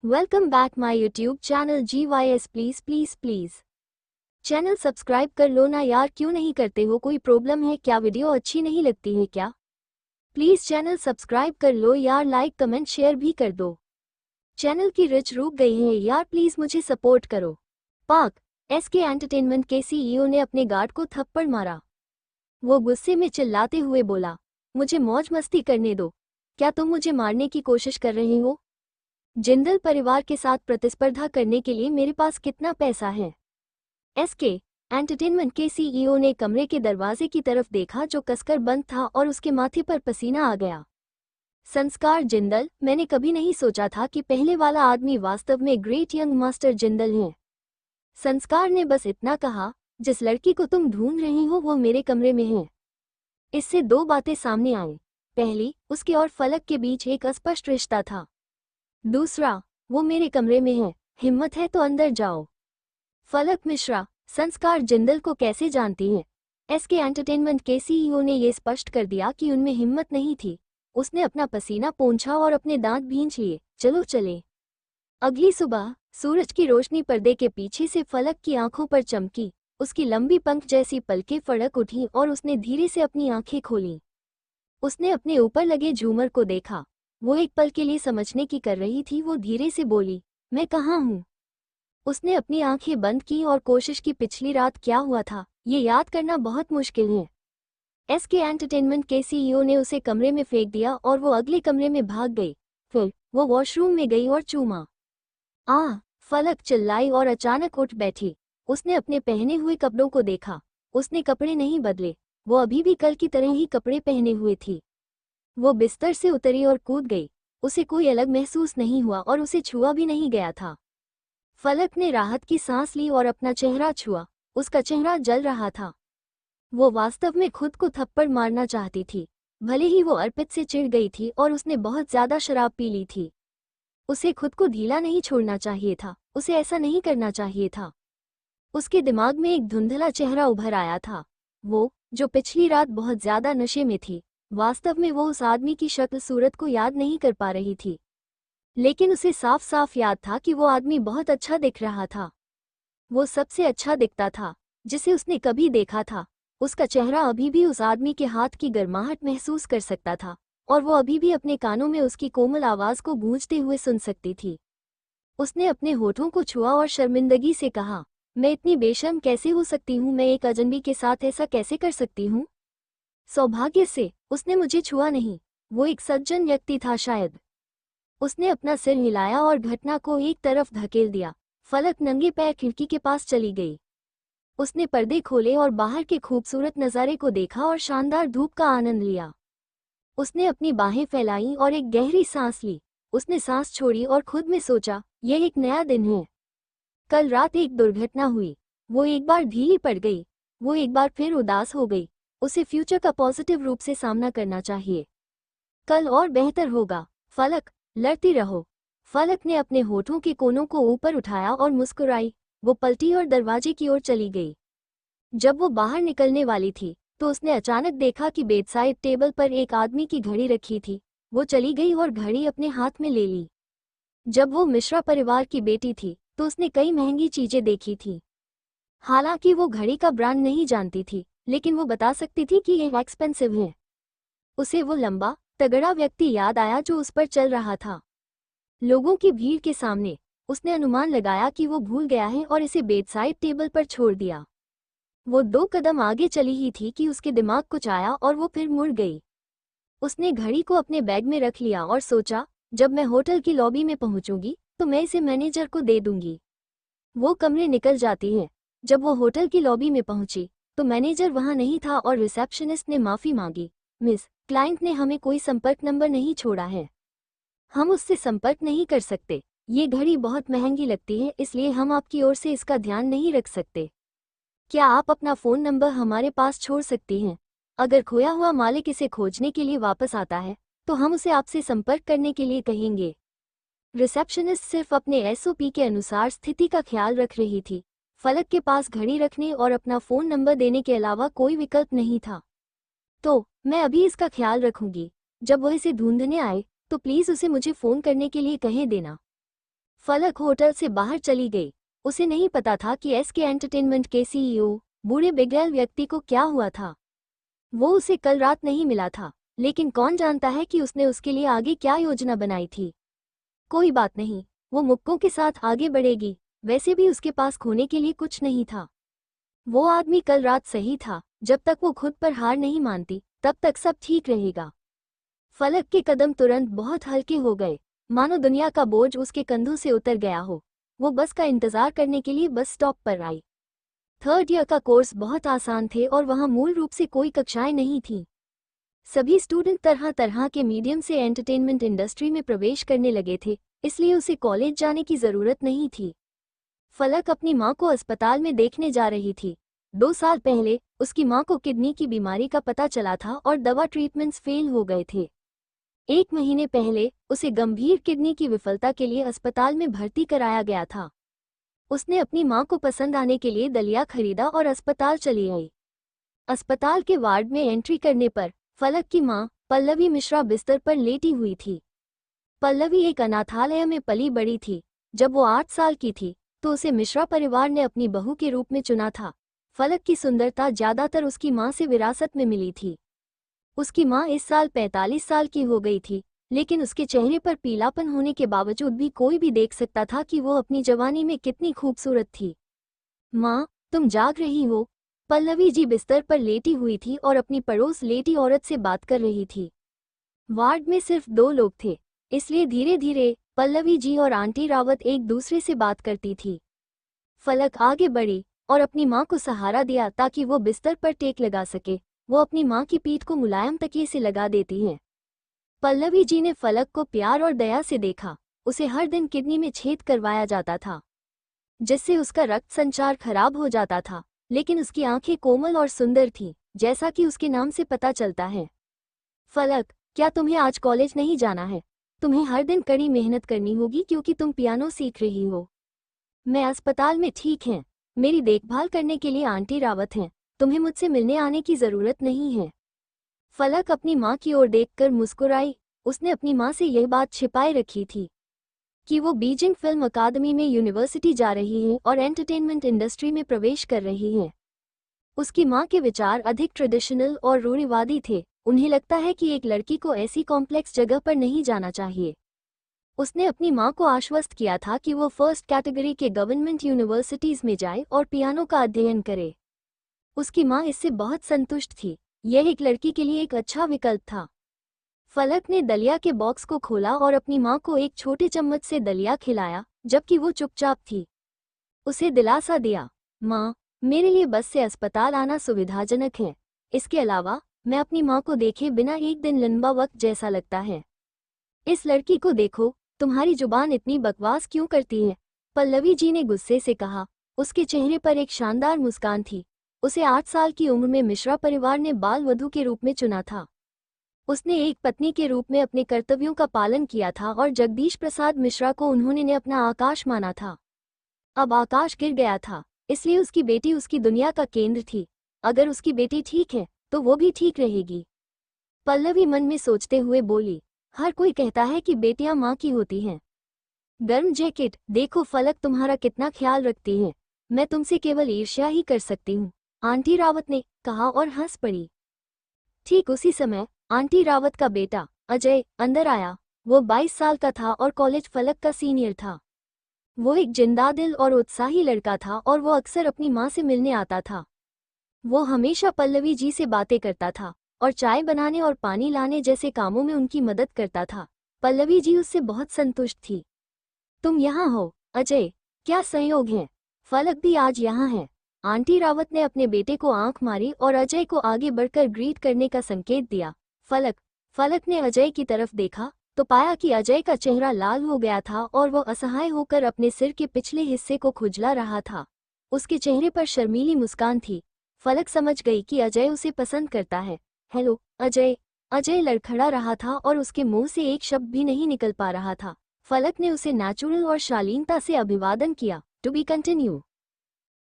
Welcome back my YouTube channel GYS। Please please please channel subscribe कर लो ना यार, क्यों नहीं करते हो? कोई प्रॉब्लम है क्या? वीडियो अच्छी नहीं लगती है क्या? प्लीज़ चैनल सब्सक्राइब कर लो यार, लाइक कमेंट शेयर भी कर दो। चैनल की रिच रुक गई है यार, प्लीज़ मुझे सपोर्ट करो। पाक SK एंटरटेनमेंट के CEO ने अपने गार्ड को थप्पड़ मारा। वो गुस्से में चिल्लाते हुए बोला, मुझे मौज मस्ती करने दो, क्या तुम मुझे मारने की कोशिश कर रहे हो? जिंदल परिवार के साथ प्रतिस्पर्धा करने के लिए मेरे पास कितना पैसा है? SK एंटरटेनमेंट के CEO ने कमरे के दरवाजे की तरफ देखा जो कसकर बंद था और उसके माथे पर पसीना आ गया। संस्कार जिंदल, मैंने कभी नहीं सोचा था कि पहले वाला आदमी वास्तव में ग्रेट यंग मास्टर जिंदल है। संस्कार ने बस इतना कहा, जिस लड़की को तुम ढूंढ रही हो वो मेरे कमरे में है। इससे दो बातें सामने आईं। पहली, उसके और फलक के बीच एक अस्पष्ट रिश्ता था। दूसरा, वो मेरे कमरे में है, हिम्मत है तो अंदर जाओ। फलक मिश्रा, संस्कार जिंदल को कैसे जानती हैं? SK एंटरटेनमेंट के CEO ने ये स्पष्ट कर दिया कि उनमें हिम्मत नहीं थी। उसने अपना पसीना पोंछा और अपने दांत भींच लिए। चलो चले। अगली सुबह सूरज की रोशनी पर्दे के पीछे से फलक की आंखों पर चमकी। उसकी लंबी पंख जैसी पलकें फड़क उठी और उसने धीरे से अपनी आंखें खोलीं। उसने अपने ऊपर लगे झूमर को देखा। वो एक पल के लिए समझने की कर रही थी। वो धीरे से बोली, मैं कहाँ हूँ? उसने अपनी आंखें बंद की और कोशिश की पिछली रात क्या हुआ था ये याद करना बहुत मुश्किल है। SK एंटरटेनमेंट के CEO ने उसे कमरे में फेंक दिया और वो अगले कमरे में भाग गई। फिर वो वॉशरूम में गई और चूमा। फलक चिल्लाई और अचानक उठ बैठी। उसने अपने पहने हुए कपड़ों को देखा। उसने कपड़े नहीं बदले, वो अभी भी कल की तरह ही कपड़े पहने हुए थी। वो बिस्तर से उतरी और कूद गई। उसे कोई अलग महसूस नहीं हुआ और उसे छुआ भी नहीं गया था। फलक ने राहत की सांस ली और अपना चेहरा छुआ। उसका चेहरा जल रहा था। वो वास्तव में खुद को थप्पड़ मारना चाहती थी। भले ही वो अर्पित से चिढ़ गई थी और उसने बहुत ज्यादा शराब पी ली थी। उसे खुद को ढीला नहीं छोड़ना चाहिए था, उसे ऐसा नहीं करना चाहिए था। उसके दिमाग में एक धुंधला चेहरा उभर आया था। वो, जो पिछली रात बहुत ज्यादा नशे में थी, वास्तव में वो उस आदमी की शक्ल सूरत को याद नहीं कर पा रही थी। लेकिन उसे साफ साफ याद था कि वो आदमी बहुत अच्छा दिख रहा था। वो सबसे अच्छा दिखता था जिसे उसने कभी देखा था। उसका चेहरा अभी भी उस आदमी के हाथ की गर्माहट महसूस कर सकता था और वो अभी भी अपने कानों में उसकी कोमल आवाज को गूंजते हुए सुन सकती थी। उसने अपने होठों को छुआ और शर्मिंदगी से कहा, मैं इतनी बेशर्म कैसे हो सकती हूँ? मैं एक अजनबी के साथ ऐसा कैसे कर सकती हूँ? सौभाग्य से उसने मुझे छुआ नहीं। वो एक सज्जन व्यक्ति था शायद। उसने अपना सिर हिलाया और घटना को एक तरफ धकेल दिया। फलक नंगे पैर खिड़की के पास चली गई। उसने पर्दे खोले और बाहर के खूबसूरत नज़ारे को देखा और शानदार धूप का आनंद लिया। उसने अपनी बाहें फैलाईं और एक गहरी सांस ली। उसने सांस छोड़ी और खुद में सोचा, यह एक नया दिन है। कल रात एक दुर्घटना हुई। वो एक बार ढीली पड़ गई। वो एक बार फिर उदास हो गई। उसे फ्यूचर का पॉजिटिव रूप से सामना करना चाहिए। कल और बेहतर होगा। फलक, लड़ती रहो। फलक ने अपने होठों के कोनों को ऊपर उठाया और मुस्कुराई। वो पलटी और दरवाजे की ओर चली गई। जब वो बाहर निकलने वाली थी तो उसने अचानक देखा कि बेडसाइड टेबल पर एक आदमी की घड़ी रखी थी। वो चली गई और घड़ी अपने हाथ में ले ली। जब वो मिश्रा परिवार की बेटी थी तो उसने कई महंगी चीजें देखी थी। हालांकि वो घड़ी का ब्रांड नहीं जानती थी, लेकिन वो बता सकती थी कि यह एक्सपेंसिव है। उसे वो लंबा तगड़ा व्यक्ति याद आया जो उस पर चल रहा था। लोगों की भीड़ के सामने उसने अनुमान लगाया कि वो भूल गया है और इसे बेडसाइड टेबल पर छोड़ दिया। वो 2 कदम आगे चली ही थी कि उसके दिमाग कुछ आया और वो फिर मुड़ गई। उसने घड़ी को अपने बैग में रख लिया और सोचा, जब मैं होटल की लॉबी में पहुंचूंगी तो मैं इसे मैनेजर को दे दूंगी। वो कमरे निकल जाती है। जब वो होटल की लॉबी में पहुंची तो मैनेजर वहां नहीं था और रिसेप्शनिस्ट ने माफी मांगी। मिस, क्लाइंट ने हमें कोई संपर्क नंबर नहीं छोड़ा है। हम उससे संपर्क नहीं कर सकते। ये घड़ी बहुत महंगी लगती है, इसलिए हम आपकी ओर से इसका ध्यान नहीं रख सकते। क्या आप अपना फ़ोन नंबर हमारे पास छोड़ सकती हैं? अगर खोया हुआ मालिक इसे खोजने के लिए वापस आता है तो हम उसे आपसे संपर्क करने के लिए कहेंगे। रिसेप्शनिस्ट सिर्फ अपने SOP के अनुसार स्थिति का ख्याल रख रही थी। फलक के पास घड़ी रखने और अपना फ़ोन नंबर देने के अलावा कोई विकल्प नहीं था। तो मैं अभी इसका ख्याल रखूंगी। जब वह इसे ढूंढने आए तो प्लीज़ उसे मुझे फ़ोन करने के लिए कह देना। फलक होटल से बाहर चली गई। उसे नहीं पता था कि एसके एंटरटेनमेंट के सीईओ बूढ़े बिगड़ैल व्यक्ति को क्या हुआ था। वो उसे कल रात नहीं मिला था, लेकिन कौन जानता है कि उसने उसके लिए आगे क्या योजना बनाई थी। कोई बात नहीं, वो मुक्कों के साथ आगे बढ़ेगी। वैसे भी उसके पास खोने के लिए कुछ नहीं था। वो आदमी कल रात सही था। जब तक वो खुद पर हार नहीं मानती तब तक सब ठीक रहेगा। फलक के कदम तुरंत बहुत हल्के हो गए, मानो दुनिया का बोझ उसके कंधों से उतर गया हो। वो बस का इंतजार करने के लिए बस स्टॉप पर आई। 3rd ईयर का कोर्स बहुत आसान थे और वहाँ मूल रूप से कोई कक्षाएं नहीं थीं। सभी स्टूडेंट तरह तरह के मीडियम से एंटरटेनमेंट इंडस्ट्री में प्रवेश करने लगे थे, इसलिए उसे कॉलेज जाने की ज़रूरत नहीं थी। फलक अपनी माँ को अस्पताल में देखने जा रही थी। 2 साल पहले उसकी माँ को किडनी की बीमारी का पता चला था और दवा ट्रीटमेंट्स फेल हो गए थे। 1 महीने पहले उसे गंभीर किडनी की विफलता के लिए अस्पताल में भर्ती कराया गया था। उसने अपनी माँ को पसंद आने के लिए दलिया खरीदा और अस्पताल चली आई। अस्पताल के वार्ड में एंट्री करने पर फलक की माँ पल्लवी मिश्रा बिस्तर पर लेटी हुई थी। पल्लवी एक अनाथालय में पली बड़ी थी। जब वो 8 साल की थी तो उसे मिश्रा परिवार ने अपनी बहू के रूप में चुना था। फलक की सुंदरता ज्यादातर उसकी माँ से विरासत में मिली थी। उसकी माँ इस साल 45 साल की हो गई थी, लेकिन उसके चेहरे पर पीलापन होने के बावजूद भी कोई भी देख सकता था कि वो अपनी जवानी में कितनी खूबसूरत थी। माँ, तुम जाग रही हो? पल्लवी जी बिस्तर पर लेटी हुई थी और अपनी पड़ोस लेटी औरत से बात कर रही थी। वार्ड में सिर्फ 2 लोग थे, इसलिए धीरे धीरे पल्लवी जी और आंटी रावत एक दूसरे से बात करती थी। फलक आगे बढ़ी और अपनी माँ को सहारा दिया ताकि वो बिस्तर पर टेक लगा सके। वो अपनी माँ की पीठ को मुलायम तकिए से लगा देती है। पल्लवी जी ने फलक को प्यार और दया से देखा। उसे हर दिन किडनी में छेद करवाया जाता था, जिससे उसका रक्त संचार खराब हो जाता था, लेकिन उसकी आंखें कोमल और सुंदर थीं, जैसा कि उसके नाम से पता चलता है। फलक, क्या तुम्हें आज कॉलेज नहीं जाना है? तुम्हें हर दिन कड़ी मेहनत करनी होगी क्योंकि तुम पियानो सीख रही हो। मैं अस्पताल में ठीक है। मेरी देखभाल करने के लिए आंटी रावत हैं। तुम्हें मुझसे मिलने आने की ज़रूरत नहीं है। फलक अपनी माँ की ओर देखकर मुस्कुराई। उसने अपनी माँ से यह बात छिपाए रखी थी कि वो बीजिंग फिल्म अकादमी में यूनिवर्सिटी जा रही है और एंटरटेनमेंट इंडस्ट्री में प्रवेश कर रही है। उसकी माँ के विचार अधिक ट्रेडिशनल और रूढ़िवादी थे। उन्हें लगता है कि एक लड़की को ऐसी कॉम्प्लेक्स जगह पर नहीं जाना चाहिए। उसने अपनी माँ को आश्वस्त किया था कि वो फर्स्ट कैटेगरी के गवर्नमेंट यूनिवर्सिटीज में जाए और पियानो का अध्ययन करे। उसकी माँ इससे बहुत संतुष्ट थी। यह एक लड़की के लिए एक अच्छा विकल्प था। फलक ने दलिया के बॉक्स को खोला और अपनी माँ को एक छोटे चम्मच से दलिया खिलाया, जबकि वो चुपचाप थी। उसे दिलासा दिया, माँ, मेरे लिए बस से अस्पताल आना सुविधाजनक है। इसके अलावा मैं अपनी माँ को देखे बिना एक दिन लंबा वक्त जैसा लगता है। इस लड़की को देखो, तुम्हारी जुबान इतनी बकवास क्यों करती है? पल्लवी जी ने गुस्से से कहा। उसके चेहरे पर एक शानदार मुस्कान थी। उसे 8 साल की उम्र में मिश्रा परिवार ने बाल वधू के रूप में चुना था। उसने एक पत्नी के रूप में अपने कर्तव्यों का पालन किया था और जगदीश प्रसाद मिश्रा को उन्होंने अपना आकाश माना था। अब आकाश गिर गया था, इसलिए उसकी बेटी उसकी दुनिया का केंद्र थी। अगर उसकी बेटी ठीक है तो वो भी ठीक रहेगी। पल्लवी मन में सोचते हुए बोली, हर कोई कहता है कि बेटियां माँ की होती हैं। गर्म जैकेट, देखो फलक तुम्हारा कितना ख्याल रखती है। मैं तुमसे केवल ईर्ष्या ही कर सकती हूँ, आंटी रावत ने कहा और हंस पड़ी। ठीक उसी समय आंटी रावत का बेटा अजय अंदर आया। वो 22 साल का था और कॉलेज फलक का सीनियर था। वो एक जिंदादिल और उत्साही लड़का था और वो अक्सर अपनी माँ से मिलने आता था। वो हमेशा पल्लवी जी से बातें करता था और चाय बनाने और पानी लाने जैसे कामों में उनकी मदद करता था। पल्लवी जी उससे बहुत संतुष्ट थी। तुम यहाँ हो अजय, क्या संयोग है। फलक भी आज यहाँ है। आंटी रावत ने अपने बेटे को आंख मारी और अजय को आगे बढ़कर ग्रीट करने का संकेत दिया। फलक ने अजय की तरफ देखा तो पाया कि अजय का चेहरा लाल हो गया था और वो असहाय होकर अपने सिर के पिछले हिस्से को खुजला रहा था। उसके चेहरे पर शर्मीली मुस्कान थी। फलक समझ गई कि अजय उसे पसंद करता है। हेलो अजय। अजय लड़खड़ा रहा था और उसके मुंह से एक शब्द भी नहीं निकल पा रहा था। फलक ने उसे नेचुरल और शालीनता से अभिवादन किया। To be continue.